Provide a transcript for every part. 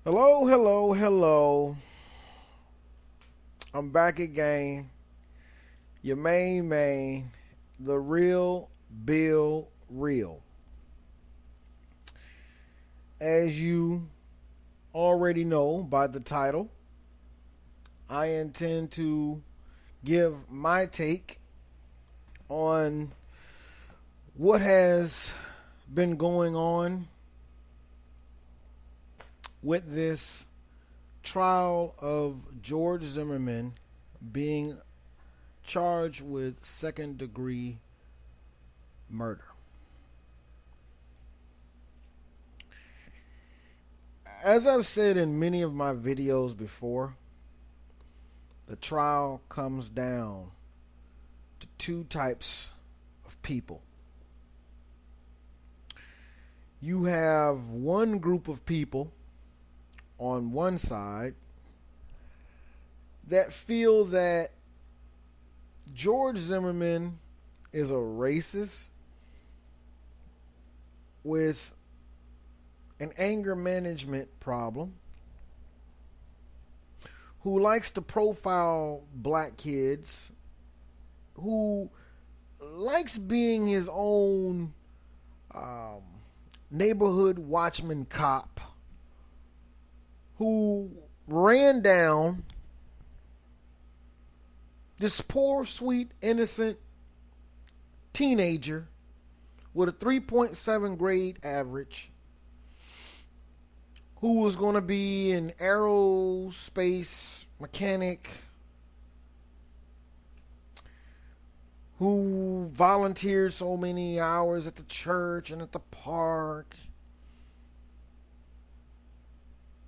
Hello, hello, hello. I'm back again. Your main, the real Bill Real. As you already know by the title, I intend to give my take on what has been going on with this trial of George Zimmerman being charged with second degree murder. As I've said in many of my videos before, the trial comes down to two types of people. You have one group of people on one side that feel that George Zimmerman is a racist with an anger management problem, who likes to profile black kids, who likes being his own neighborhood watchman cop, who ran down this poor, sweet, innocent teenager with a 3.7 grade average, who was going to be an aerospace mechanic, who volunteered so many hours at the church and at the park.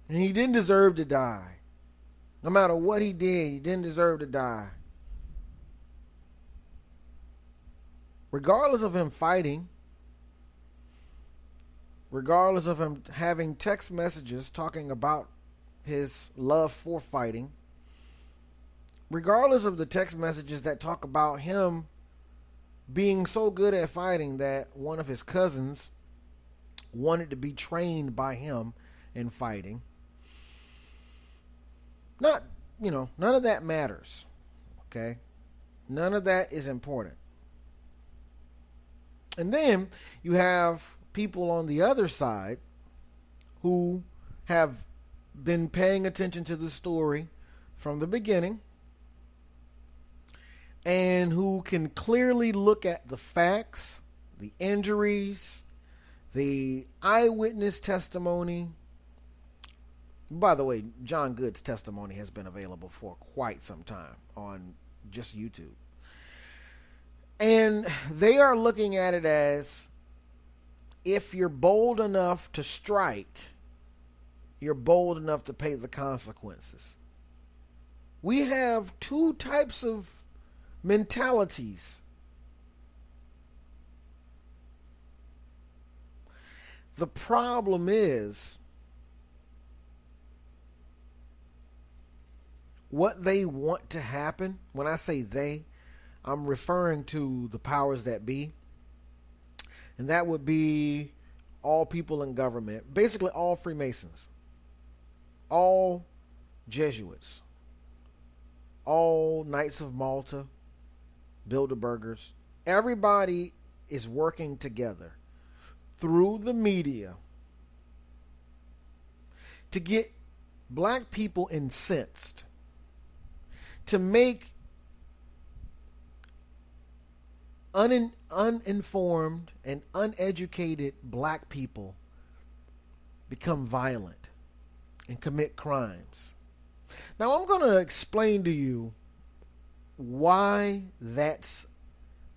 And he didn't deserve to die. No matter what he did, he didn't deserve to die. Regardless of him fighting, regardless of him having text messages talking about his love for fighting, regardless of the text messages that talk about him being so good at fighting that one of his cousins wanted to be trained by him in fighting. None of that matters. Okay? None of that is important. And then you have people on the other side who have been paying attention to the story from the beginning and who can clearly look at the facts, the injuries, the eyewitness testimony. By the way, John Good's testimony has been available for quite some time on just YouTube. And they are looking at it as, if you're bold enough to strike, you're bold enough to pay the consequences. We have two types of mentalities. The problem is what they want to happen. When I say they, I'm referring to the powers that be. And that would be all people in government, basically all Freemasons, all Jesuits, all Knights of Malta, Bilderbergers. Everybody is working together through the media to get black people incensed, to make uninformed and uneducated black people become violent and commit crimes. Now, I'm going to explain to you why that's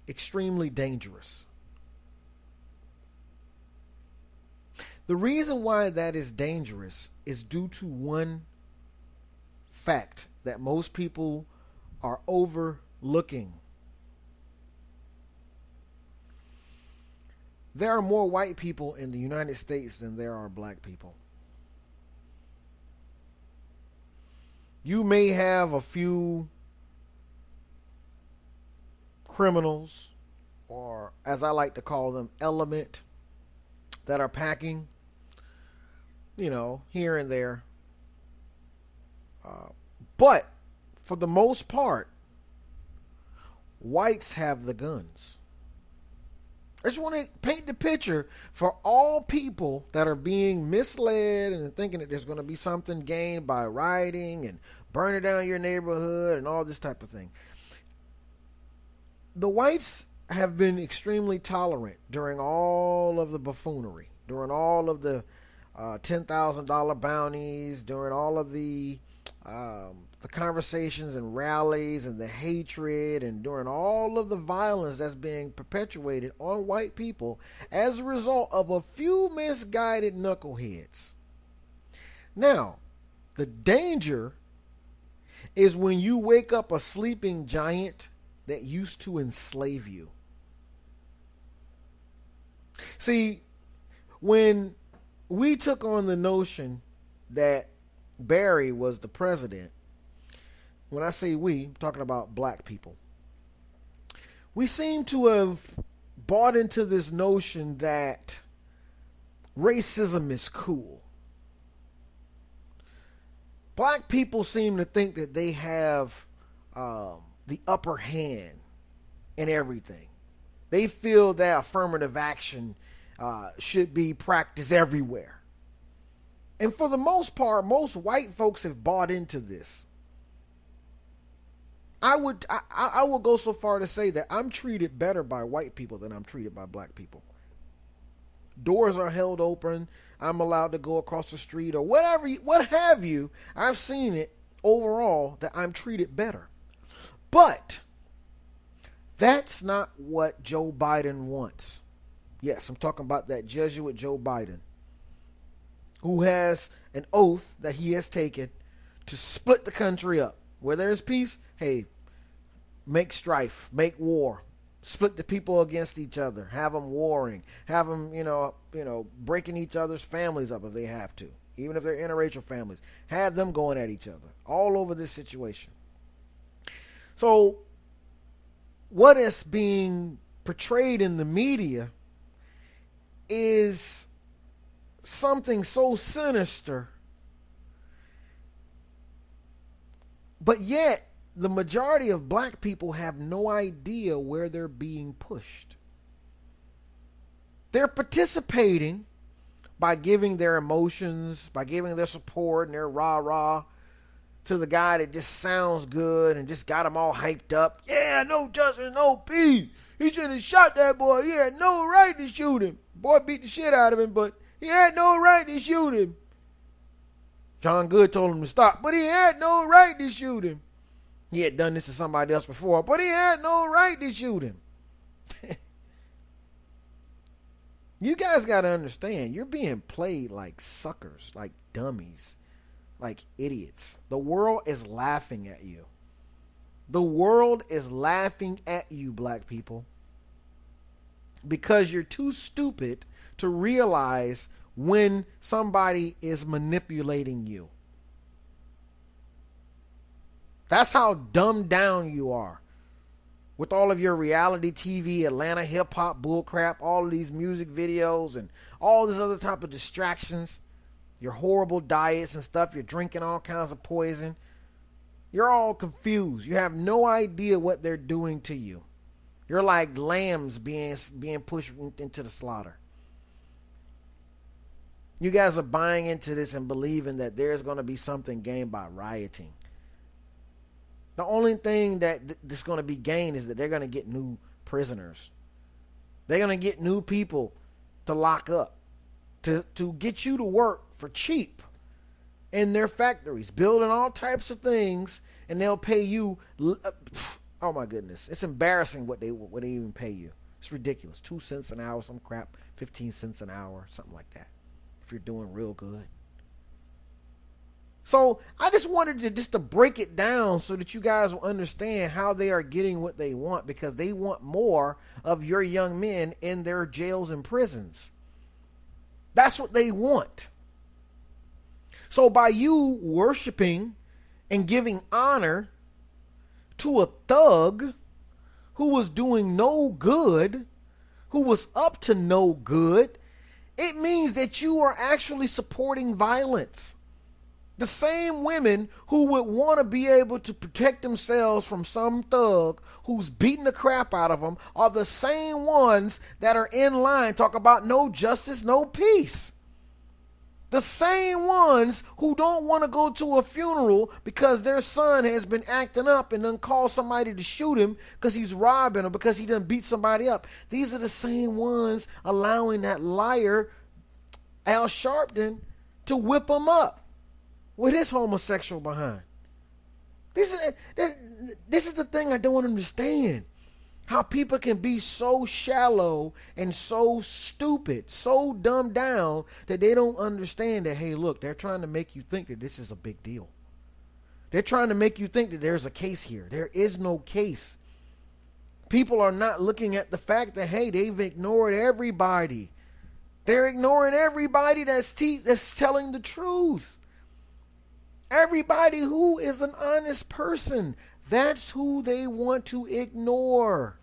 extremely dangerous. The reason why that is dangerous is due to one fact that most people are overlooking. There are more white people in the United States than there are black people. You may have a few criminals, or as I like to call them, element, that are packing here and there. But for the most part, whites have the guns. I just want to paint the picture for all people that are being misled and thinking that there's going to be something gained by rioting and burning down your neighborhood and all this type of thing. The whites have been extremely tolerant during all of the buffoonery, during all of the $10,000 bounties, during all of the conversations and rallies and the hatred, and during all of the violence that's being perpetuated on white people as a result of a few misguided knuckleheads. Now, the danger is when you wake up a sleeping giant that used to enslave you. See, when we took on the notion that Barry was the president, when I say we, I'm talking about black people, we seem to have bought into this notion that racism is cool. Black people seem to think that they have the upper hand in everything. They feel that affirmative action should be practiced everywhere. And for the most part, most white folks have bought into this. I will go so far to say that I'm treated better by white people than I'm treated by black people. Doors are held open. I'm allowed to go across the street or whatever, what have you. I've seen it overall that I'm treated better. But that's not what Joe Biden wants. Yes, I'm talking about that Jesuit Joe Biden, who has an oath that he has taken to split the country up. Where there's peace, hey, make strife, make war, split the people against each other, have them warring, have them, breaking each other's families up if they have to, even if they're interracial families, have them going at each other, all over this situation. So what is being portrayed in the media is something so sinister, but yet the majority of black people have no idea where they're being pushed. They're participating by giving their emotions, by giving their support and their rah-rah to the guy that just sounds good and just got them all hyped up. Yeah, no justice, no peace. He should have shot that boy. He had no right to shoot him. Boy beat the shit out of him, but he had no right to shoot him. John Good told him to stop, but he had no right to shoot him. He had done this to somebody else before, but he had no right to shoot him. You guys got to understand, you're being played like suckers, like dummies, like idiots. The world is laughing at you. The world is laughing at you, black people, because you're too stupid to realize when somebody is manipulating you. That's how dumbed down you are. With all of your reality TV, Atlanta hip-hop bullcrap, all of these music videos and all this other type of distractions, your horrible diets and stuff, you're drinking all kinds of poison. You're all confused. You have no idea what they're doing to you. You're like lambs being pushed into the slaughter. You guys are buying into this and believing that there's going to be something gained by rioting. The only thing that's going to be gained is that they're going to get new prisoners. They're going to get new people to lock up, to get you to work for cheap in their factories, building all types of things, and they'll pay you. Oh my goodness, it's embarrassing what they even pay you. It's ridiculous. 2 cents an hour, some crap, 15 cents an hour, something like that, if you're doing real good. So I just wanted to break it down so that you guys will understand how they are getting what they want, because they want more of your young men in their jails and prisons. That's what they want. So by you worshiping and giving honor to a thug who was doing no good, who was up to no good, It means that you are actually supporting violence. The same women who would want to be able to protect themselves from some thug who's beating the crap out of them are the same ones that are in line talk about no justice, no peace. The same ones who don't want to go to a funeral because their son has been acting up and then call somebody to shoot him because he's robbing or because he done beat somebody up. These are the same ones allowing that liar Al Sharpton to whip him up with his homosexual behind. This is the thing I don't understand. How people can be so shallow and so stupid, so dumbed down that they don't understand that, hey, look, they're trying to make you think that this is a big deal. They're trying to make you think that there's a case here. There is no case. People are not looking at the fact that, hey, they've ignored everybody. They're ignoring everybody that's telling the truth. Everybody who is an honest person. That's who they want to ignore.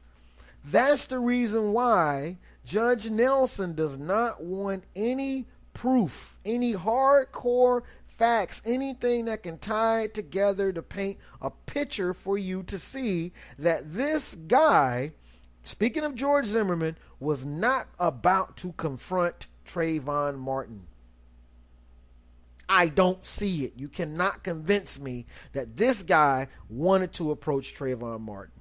That's the reason why Judge Nelson does not want any proof, any hardcore facts, anything that can tie it together to paint a picture for you to see that this guy, speaking of George Zimmerman, was not about to confront Trayvon Martin. I don't see it. You cannot convince me that this guy wanted to approach Trayvon Martin.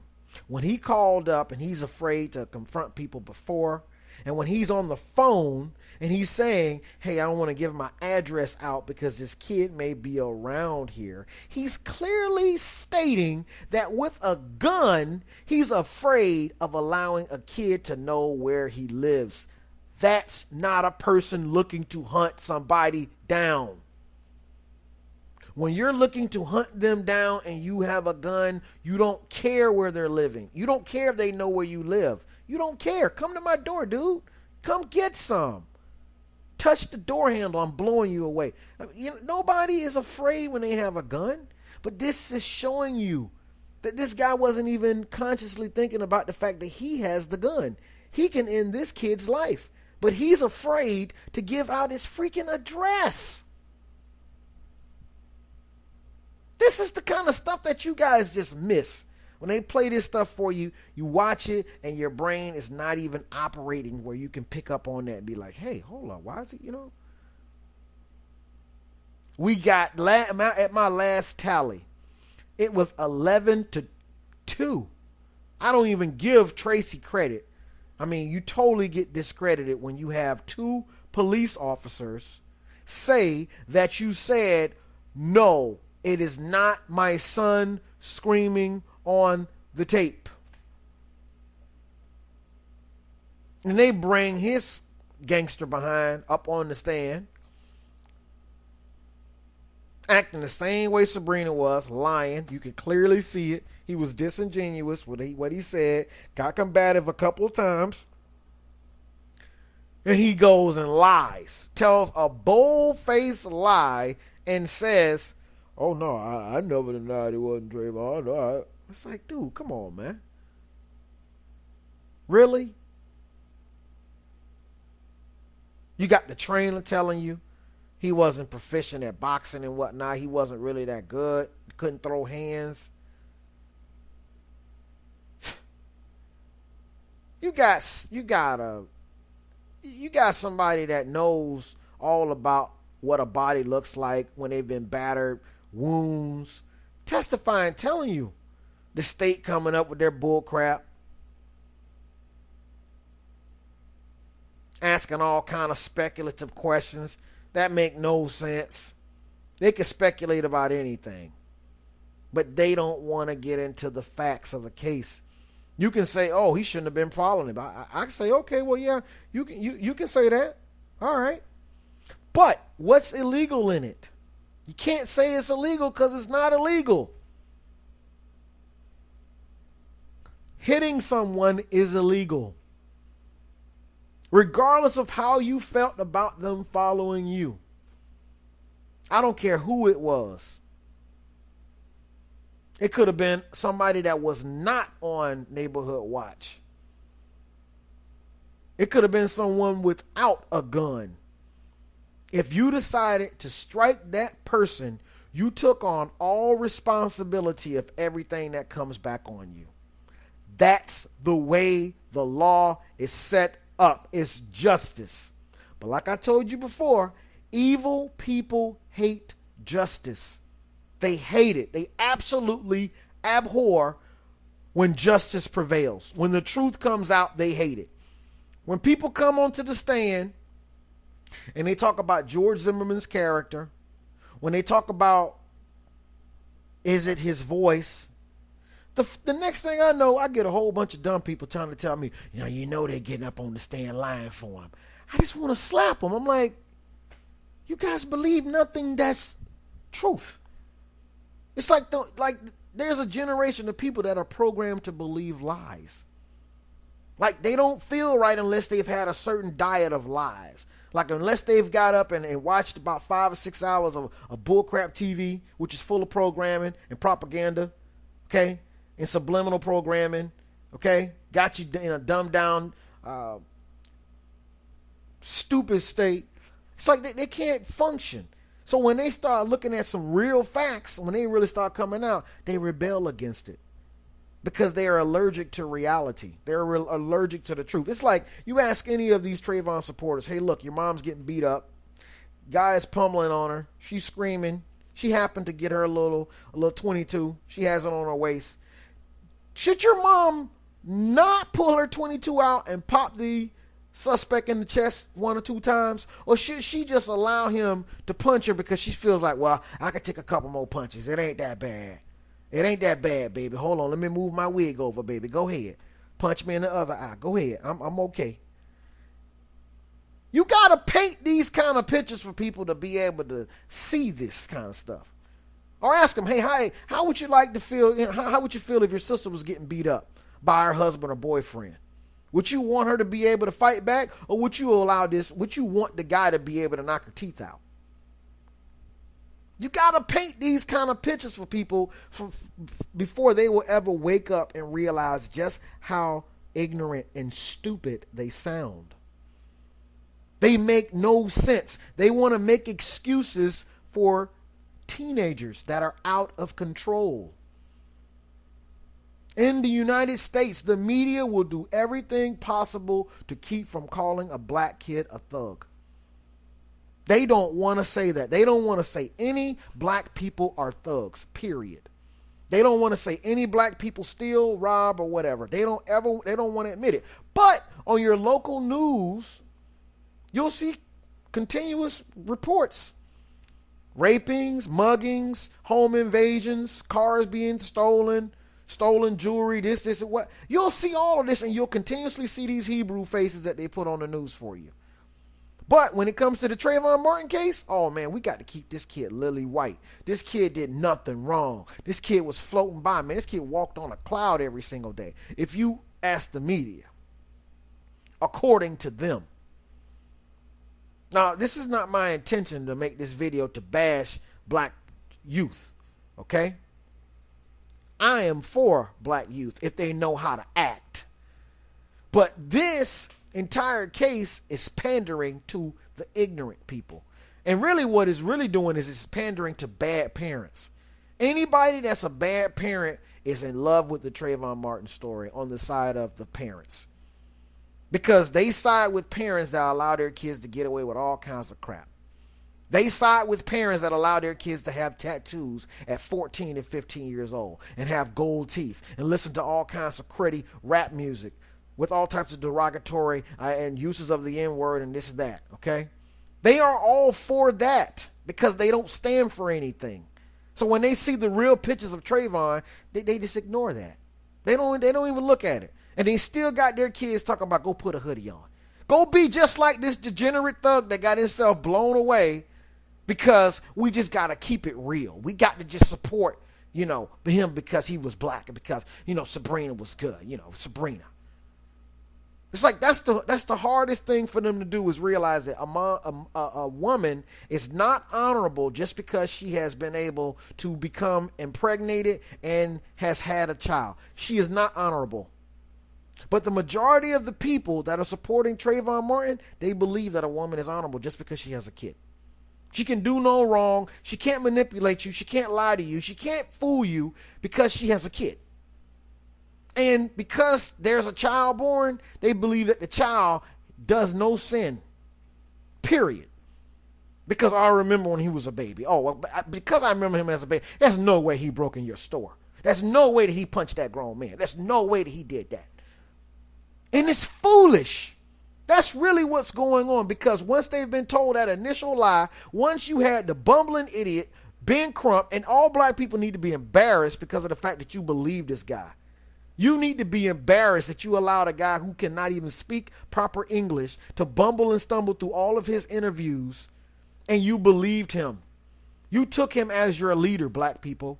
When he called up and he's afraid to confront people before, and when he's on the phone and he's saying, hey, I don't want to give my address out because this kid may be around here, he's clearly stating that with a gun, he's afraid of allowing a kid to know where he lives. That's not a person looking to hunt somebody down. When you're looking to hunt them down and you have a gun, you don't care where they're living. You don't care if they know where you live. You don't care. Come to my door, dude. Come get some. Touch the door handle. I'm blowing you away. Nobody is afraid when they have a gun. But this is showing you that this guy wasn't even consciously thinking about the fact that he has the gun. He can end this kid's life. But he's afraid to give out his freaking address. This is the kind of stuff that you guys just miss. When they play this stuff for you, you watch it and your brain is not even operating where you can pick up on that and be like, hey, hold on, why is it, We got, at my last tally, it was 11-2. I don't even give Tracy credit. I mean, you totally get discredited when you have two police officers say that you said, no, it is not my son screaming on the tape. And they bring his gangster behind up on the stand, acting the same way Sabrina was, lying. You can clearly see it. He was disingenuous with what he said, got combative a couple of times. And he goes and lies, tells a bold-faced lie and says, oh, no, I never denied it wasn't Trayvon. No, it's like, dude, come on, man. Really? You got the trainer telling you he wasn't proficient at boxing and whatnot. He wasn't really that good. Couldn't throw hands. You got somebody that knows all about what a body looks like when they've been battered, wounds, testifying, telling you the state coming up with their bull crap, asking all kind of speculative questions that make no sense. They can speculate about anything, but they don't want to get into the facts of the case. You can say, oh, he shouldn't have been following him. I can say, okay, well, yeah, you can say that. All right. But what's illegal in it? You can't say it's illegal because it's not illegal. Hitting someone is illegal, regardless of how you felt about them following you. I don't care who it was. It could have been somebody that was not on Neighborhood Watch. It could have been someone without a gun. If you decided to strike that person, you took on all responsibility of everything that comes back on you. That's the way the law is set up. It's justice. But like I told you before, evil people hate justice. They hate it. They absolutely abhor when justice prevails. When the truth comes out, they hate it. When people come onto the stand and they talk about George Zimmerman's character, when they talk about, is it his voice? The next thing I know, I get a whole bunch of dumb people trying to tell me, you know they're getting up on the stand lying for him. I just want to slap them. I'm like, you guys believe nothing that's truth. It's like there's a generation of people that are programmed to believe lies. Like they don't feel right unless they've had a certain diet of lies. Like unless they've got up and watched about 5 or 6 hours of bullcrap TV, which is full of programming and propaganda, okay, and subliminal programming, okay, got you in a dumbed down, stupid state. It's like they can't function. So when they start looking at some real facts, when they really start coming out, they rebel against it because they are allergic to reality. They're allergic to the truth. It's like you ask any of these Trayvon supporters, hey, look, your mom's getting beat up. Guy is pummeling on her. She's screaming. She happened to get her a little 22. She has it on her waist. Should your mom not pull her 22 out and pop the suspect in the chest 1 or 2 times? Or should she just allow him to punch her because she feels like, well, I could take a couple more punches. It ain't that bad. It ain't that bad, baby. Hold on. Let me move my wig over, baby. Go ahead. Punch me in the other eye. Go ahead. I'm okay. You got to paint these kind of pictures for people to be able to see this kind of stuff. Or ask them, hey, how would you like to feel? How would you feel if your sister was getting beat up by her husband or boyfriend? Would you want her to be able to fight back, or would you want the guy to be able to knock her teeth out? You got to paint these kind of pictures for people before they will ever wake up and realize just how ignorant and stupid they sound. They make no sense. They want to make excuses for teenagers that are out of control. In the United States, the media will do everything possible to keep from calling a black kid a thug. They don't want to say that. They don't want to say any black people are thugs, period. They don't want to say any black people steal, rob, or whatever. They don't want to admit it. But on your local news, you'll see continuous reports. Rapings, muggings, home invasions, cars being stolen jewelry, this, and what. You'll see all of this, and you'll continuously see these Hebrew faces that they put on the news for you. But when it comes to the Trayvon Martin case, oh man, we got to keep this kid lily white. This kid did nothing wrong. This kid was floating by, man. This kid walked on a cloud every single day. If you ask the media, according to them. Now, this is not my intention to make this video to bash black youth, okay? I am for black youth if they know how to act. But this entire case is pandering to the ignorant people. And really what it's really doing is it's pandering to bad parents. Anybody that's a bad parent is in love with the Trayvon Martin story on the side of the parents. Because they side with parents that allow their kids to get away with all kinds of crap. They side with parents that allow their kids to have tattoos at 14 and 15 years old and have gold teeth and listen to all kinds of cruddy rap music with all types of derogatory and uses of the N-word and this and that, okay? They are all for that because they don't stand for anything. So when they see the real pictures of Trayvon, they just ignore that. They don't even look at it. And they still got their kids talking about go put a hoodie on. Go be just like this degenerate thug that got himself blown away because we just got to keep it real. We got to just support, him because he was black and because, Sabrina was good, Sabrina. It's like that's the hardest thing for them to do is realize that a woman is not honorable just because she has been able to become impregnated and has had a child. She is not honorable. But the majority of the people that are supporting Trayvon Martin, they believe that a woman is honorable just because she has a kid. She can do no wrong. She can't manipulate you. She can't lie to you. She can't fool you because she has a kid. And because there's a child born, they believe that the child does no sin. Period. Because I remember when he was a baby. Oh, well, because I remember him as a baby, there's no way he broke in your store. There's no way that he punched that grown man. There's no way that he did that. And it's foolish. That's really what's going on, because once they've been told that initial lie, once you had the bumbling idiot, Ben Crump, and all black people need to be embarrassed because of the fact that you believe this guy. You need to be embarrassed that you allowed a guy who cannot even speak proper English to bumble and stumble through all of his interviews, and you believed him. You took him as your leader, black people.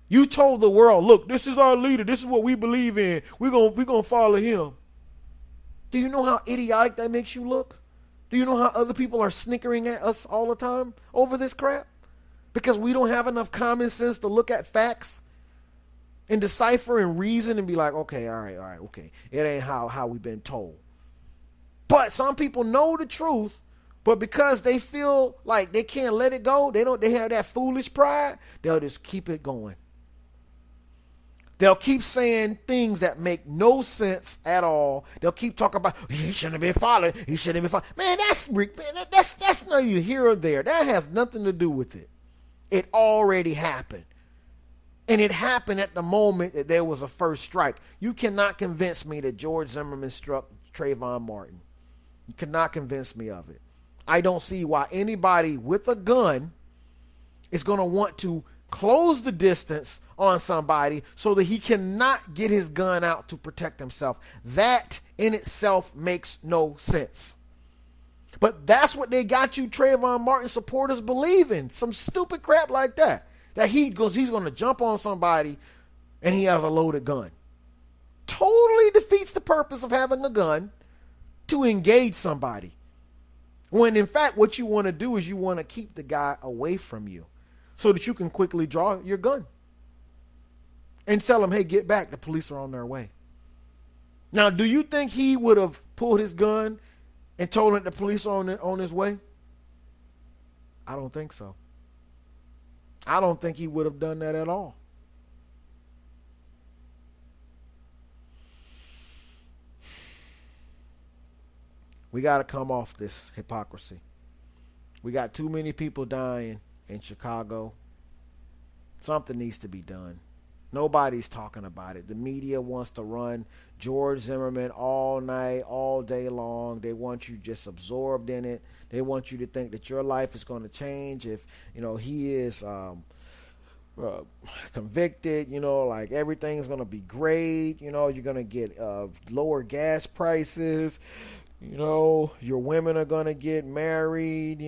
You told the world, look, this is our leader. This is what we believe in. We're gonna follow him. Do you know how idiotic that makes you look? Do you know how other people are snickering at us all the time over this crap? Because we don't have enough common sense to look at facts and decipher and reason and be like, okay, all right, okay. It ain't how we've been told. But some people know the truth, but because they feel like they can't let it go, they have that foolish pride, they'll just keep it going. They'll keep saying things that make no sense at all. They'll keep talking about, he shouldn't have been followed. He shouldn't have been followed. Man, that's neither here or there. That has nothing to do with it. It already happened. And it happened at the moment that there was a first strike. You cannot convince me that George Zimmerman struck Trayvon Martin. You cannot convince me of it. I don't see why anybody with a gun is going to want to close the distance on somebody so that he cannot get his gun out to protect himself. That in itself makes no sense. But that's what they got you Trayvon Martin supporters believing. Some stupid crap like that. That he's going to jump on somebody and he has a loaded gun. Totally defeats the purpose of having a gun, to engage somebody. When in fact what you want to do is you want to keep the guy away from you, so that you can quickly draw your gun and tell him, hey, get back. The police are on their way. Now, do you think he would have pulled his gun and told him the police are on his way? I don't think so. I don't think he would have done that at all. We got to come off this hypocrisy. We got too many people dying in Chicago. Something needs to be done. Nobody's talking about it. The media wants to run George Zimmerman all night, all day long. They want you just absorbed in it. They want you to think that your life is going to change if, he is convicted, like everything's going to be great. You're going to get lower gas prices. Your women are going to get married,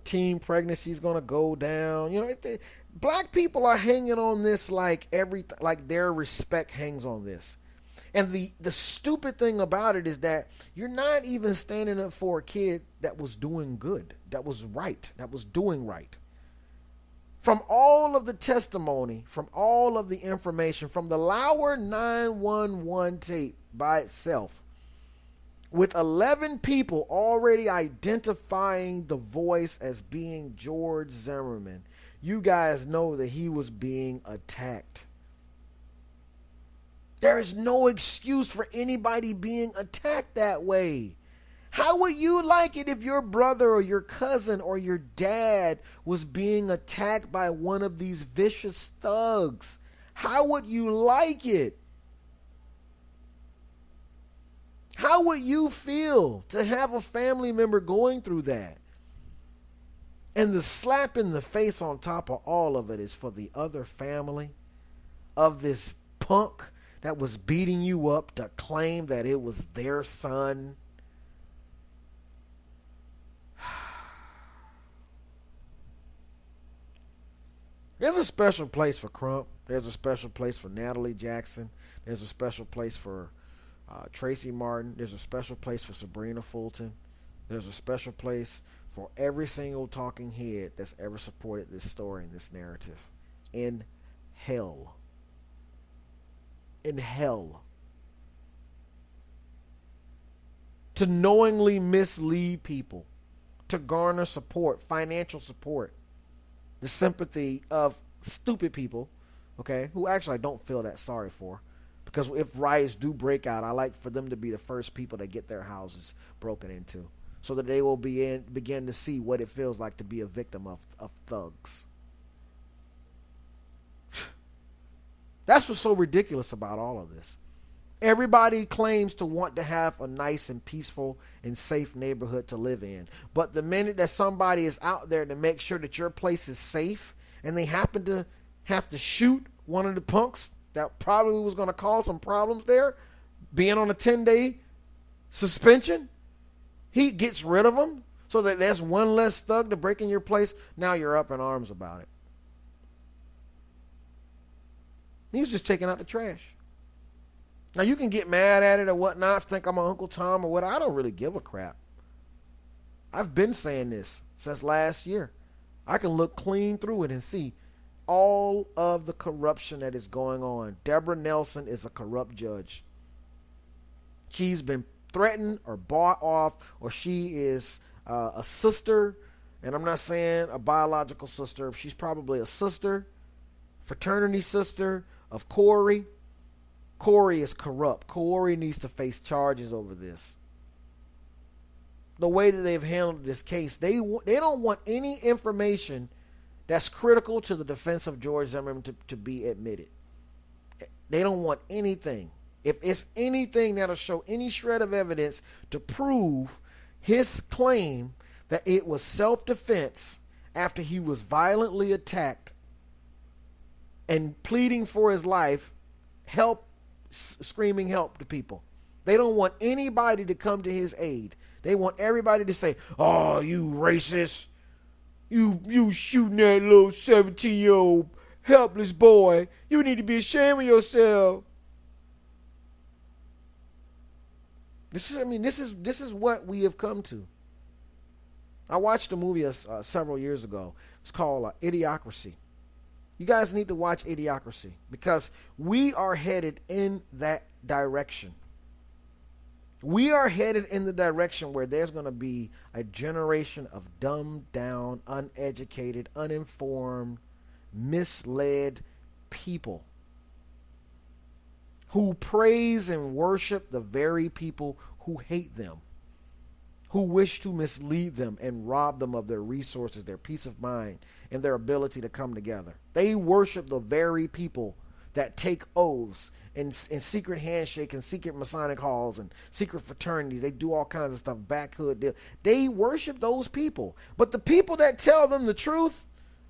teen pregnancy is going to go down. Black people are hanging on this like their respect hangs on this. And the stupid thing about it is that you're not even standing up for a kid that was doing good, that was right, that was doing right. From all of the testimony, from all of the information, from the Lauer 911 tape by itself, with 11 people already identifying the voice as being George Zimmerman, you guys know that he was being attacked. There is no excuse for anybody being attacked that way. How would you like it if your brother or your cousin or your dad was being attacked by one of these vicious thugs? How would you like it? How would you feel to have a family member going through that? And the slap in the face on top of all of it is for the other family of this punk that was beating you up to claim that it was their son. There's a special place for Crump. There's a special place for Natalie Jackson. There's a special place for Tracy Martin. There's a special place for Sabrina Fulton. There's a special place for every single talking head that's ever supported this story and this narrative. In hell. In hell. to knowingly mislead people, to garner support, financial support, the sympathy of stupid people, okay, who actually I don't feel that sorry for. Because if riots do break out, I like for them to be the first people that get their houses broken into, so that they will begin to see what it feels like to be a victim of thugs. That's what's so ridiculous about all of this. Everybody claims to want to have a nice and peaceful and safe neighborhood to live in. But the minute that somebody is out there to make sure that your place is safe, and they happen to have to shoot one of the punks that probably was going to cause some problems there, being on a 10-day suspension, he gets rid of them so that there's one less thug to break in your place. Now you're up in arms about it. He was just taking out the trash. Now you can get mad at it or whatnot, think I'm Uncle Tom or what. I don't really give a crap. I've been saying this since last year. I can look clean through it and see all of the corruption that is going on. Deborah Nelson is a corrupt judge. She's been threatened or bought off, or she is a sister, and I'm not saying a biological sister. She's probably a sister, fraternity sister of Corey. Corey is corrupt. Corey needs to face charges over this. The way that they've handled this case, they don't want any information that's critical to the defense of George Zimmerman to be admitted. They don't want anything. If it's anything that'll show any shred of evidence to prove his claim that it was self-defense after he was violently attacked and pleading for his life, screaming help to people. They don't want anybody to come to his aid. They want everybody to say, "Oh, you racist. You shooting that little 17-year-old helpless boy. You need to be ashamed of yourself." This is what we have come to. I watched a movie several years ago. It's called Idiocracy. You guys need to watch Idiocracy because we are headed in that direction. We are headed in the direction where there's going to be a generation of dumbed down, uneducated, uninformed, misled people who praise and worship the very people who hate them, who wish to mislead them and rob them of their resources, their peace of mind, and their ability to come together. They worship the very people that take oaths and secret handshake and secret Masonic halls and secret fraternities. They do all kinds of stuff, backhood deal. They worship those people. But the people that tell them the truth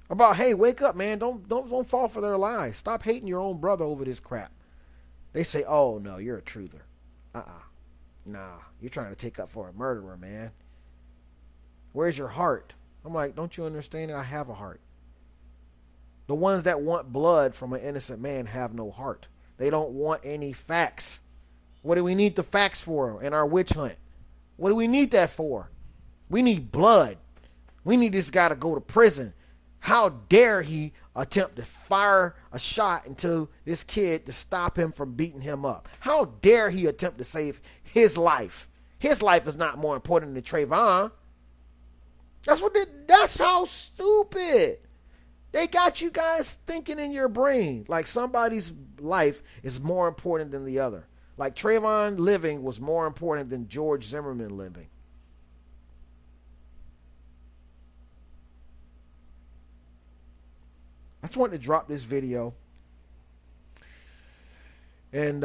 about, hey, wake up, man, don't fall for their lies. Stop hating your own brother over this crap. They say, oh, no, you're a truther. Nah, you're trying to take up for a murderer, man. Where's your heart? I'm like, don't you understand that I have a heart? The ones that want blood from an innocent man have no heart. They don't want any facts. What do we need the facts for in our witch hunt? What do we need that for? We need blood. We need this guy to go to prison. How dare he attempt to fire a shot into this kid to stop him from beating him up? How dare he attempt to save his life? His life is not more important than Trayvon. That's how stupid. They got you guys thinking in your brain like somebody's life is more important than the other. Like Trayvon living was more important than George Zimmerman living. I just wanted to drop this video and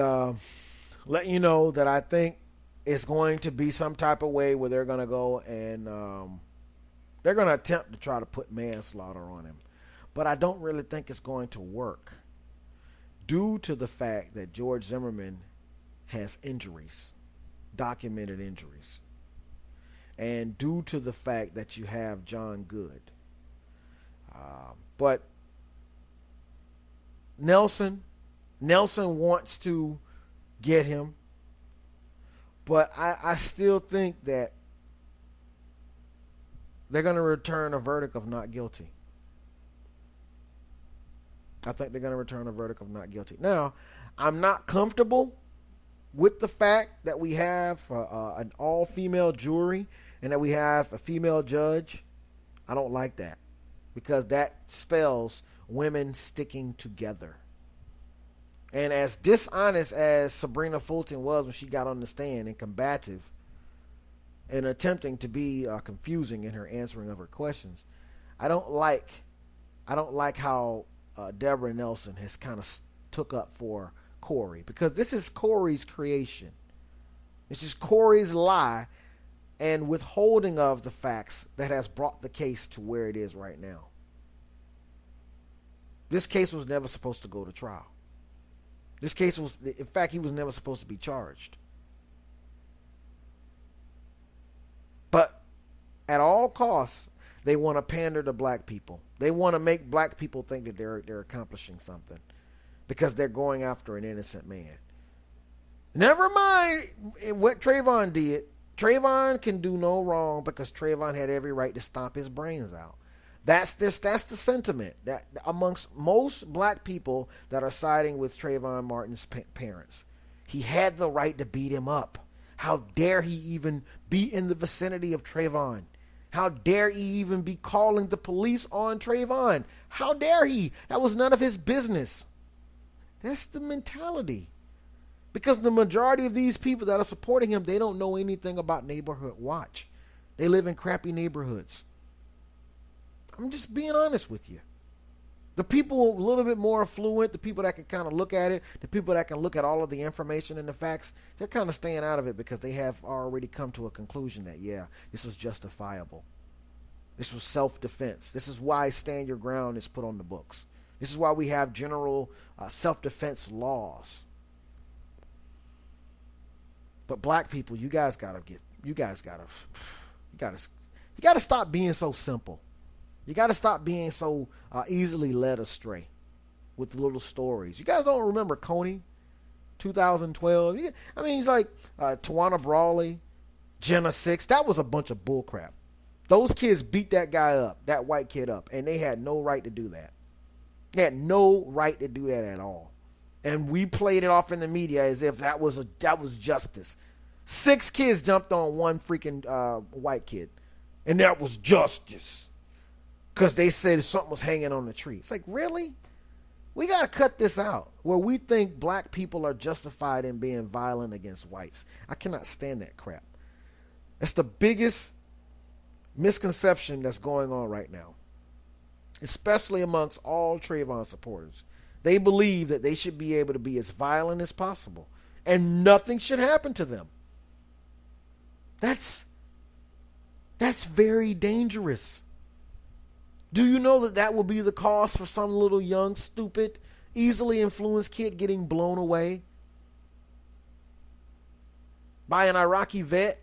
let you know that I think it's going to be some type of way where they're going to go and they're going to attempt to try to put manslaughter on him. But I don't really think it's going to work due to the fact that George Zimmerman has injuries, documented injuries, and due to the fact that you have John Good. But Nelson wants to get him, but I still think that they're going to return a verdict of not guilty. I think they're going to return a verdict of not guilty. Now, I'm not comfortable with the fact that we have an all-female jury and that we have a female judge, I don't like that, because that spells women sticking together. And as dishonest as Sabrina Fulton was when she got on the stand and combative and attempting to be confusing in her answering of her questions, I don't like how Deborah Nelson has kind of took up for Corey, because this is Corey's creation. This is Corey's lie and withholding of the facts that has brought the case to where it is right now. This case was never supposed to go to trial. This case was, in fact, he was never supposed to be charged. But at all costs, they want to pander to black people. They want to make black people think that they're accomplishing something because they're going after an innocent man. Never mind what Trayvon did. Trayvon can do no wrong because Trayvon had every right to stomp his brains out. That's the sentiment that amongst most black people that are siding with Trayvon Martin's parents. He had the right to beat him up. How dare he even be in the vicinity of Trayvon? How dare he even be calling the police on Trayvon? How dare he? That was none of his business. That's the mentality. Because the majority of these people that are supporting him, they don't know anything about neighborhood watch. They live in crappy neighborhoods. I'm just being honest with you. The people a little bit more affluent, the people that can kind of look at it, the people that can look at all of the information and the facts, they're kind of staying out of it because they have already come to a conclusion that, yeah, this was justifiable. This was self-defense. This is why stand your ground is put on the books. This is why we have general self-defense laws. But black people, you guys gotta stop being so simple. You got to stop being so easily led astray with little stories. You guys don't remember Coney, 2012? I mean, he's like Tawana Brawley, Jenna Six. That was a bunch of bullcrap. Those kids beat that guy up, that white kid up, and they had no right to do that. They had no right to do that at all. And we played it off in the media as if that was justice. 6 kids jumped on one freaking white kid, and that was justice. Because they said something was hanging on the tree. It's like, really? We got to cut this out where we think black people are justified in being violent against whites. I cannot stand that crap. That's the biggest misconception that's going on right now, especially amongst all Trayvon supporters. They believe that they should be able to be as violent as possible and nothing should happen to them. That's very dangerous. Do you know that will be the cause for some little young, stupid, easily influenced kid getting blown away by an Iraqi vet,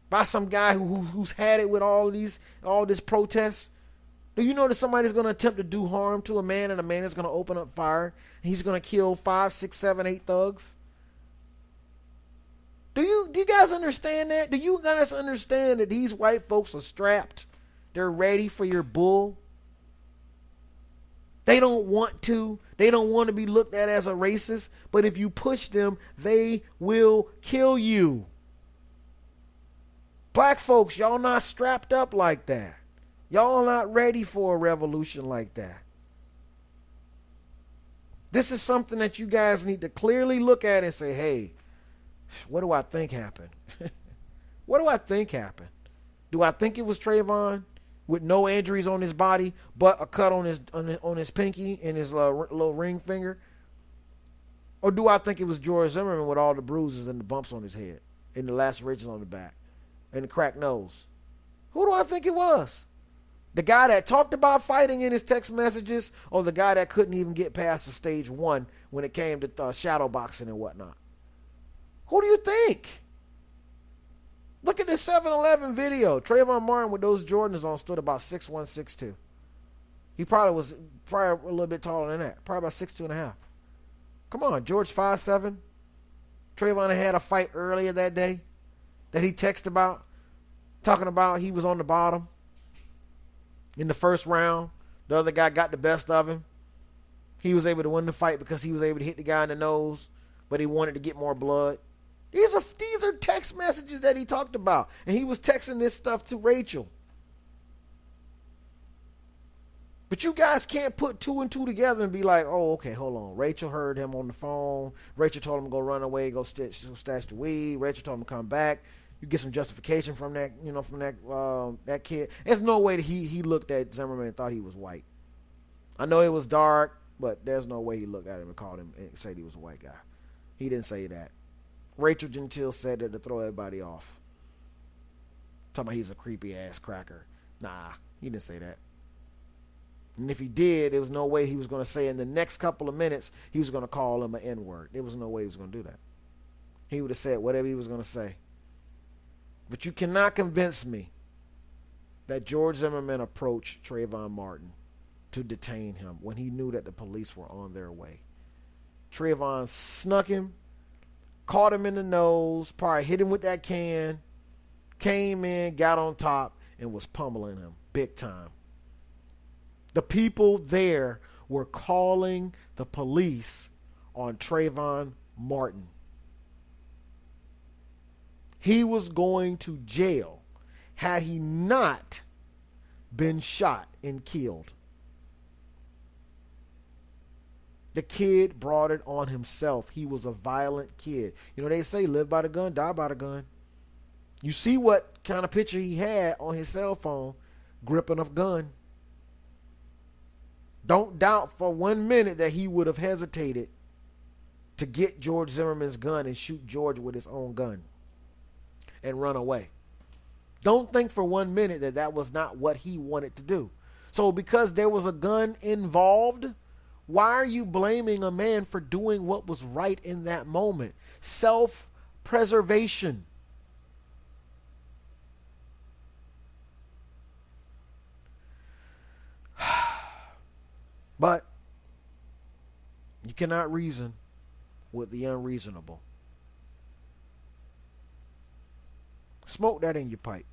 by some guy who's had it with all this protest? Do you know that somebody's going to attempt to do harm to a man and a man is going to open up fire and he's going to kill 5, 6, 7, 8 thugs? Do you guys understand that? Do you guys understand that these white folks are strapped? They're ready for your bull. They don't want to. They don't want to be looked at as a racist. But if you push them, they will kill you. Black folks, y'all not strapped up like that. Y'all not ready for a revolution like that. This is something that you guys need to clearly look at and say, hey, what do I think happened? What do I think happened? Do I think it was Trayvon with no injuries on his body but a cut on his pinky and his little ring finger? Or do I think it was George Zimmerman with all the bruises and the bumps on his head and the lacerations on the back and the cracked nose? Who do I think it was? The guy that talked about fighting in his text messages, or the guy that couldn't even get past the stage 1 when it came to shadow boxing and whatnot? Who do you think? Look at this 7-Eleven video. Trayvon Martin with those Jordans on stood about 6'1", 6'2". He probably was a little bit taller than that. Probably about 6'2" and a half. Come on, George 5'7". Trayvon had a fight earlier that day that he texted about, talking about he was on the bottom in the first round. The other guy got the best of him. He was able to win the fight because he was able to hit the guy in the nose but he wanted to get more blood. These are text messages that he talked about. And he was texting this stuff to Rachel. But you guys can't put two and two together and be like, oh, okay, hold on. Rachel heard him on the phone. Rachel told him to go run away, go stash the weed. Rachel told him to come back. You get some justification from that, from that kid. There's no way that he looked at Zimmerman and thought he was white. I know it was dark, but there's no way he looked at him and called him and said he was a white guy. He didn't say that. Rachel Gentile said that to throw everybody off. Talking about he's a creepy ass cracker. Nah, he didn't say that. And if he did, there was no way he was going to say in the next couple of minutes he was going to call him an N-word. There was no way he was going to do that. He would have said whatever he was going to say. But you cannot convince me that George Zimmerman approached Trayvon Martin to detain him when he knew that the police were on their way. Trayvon snuck him, caught him in the nose, probably hit him with that can, came in, got on top, and was pummeling him big time. The people there were calling the police on Trayvon Martin. He was going to jail had he not been shot and killed. The kid brought it on himself. He was a violent kid. They say live by the gun, die by the gun. You see what kind of picture he had on his cell phone, gripping a gun. Don't doubt for 1 minute that he would have hesitated to get George Zimmerman's gun and shoot George with his own gun and run away. Don't think for 1 minute that that was not what he wanted to do. So because there was a gun involved, why are you blaming a man for doing what was right in that moment? Self-preservation. But you cannot reason with the unreasonable. Smoke that in your pipe.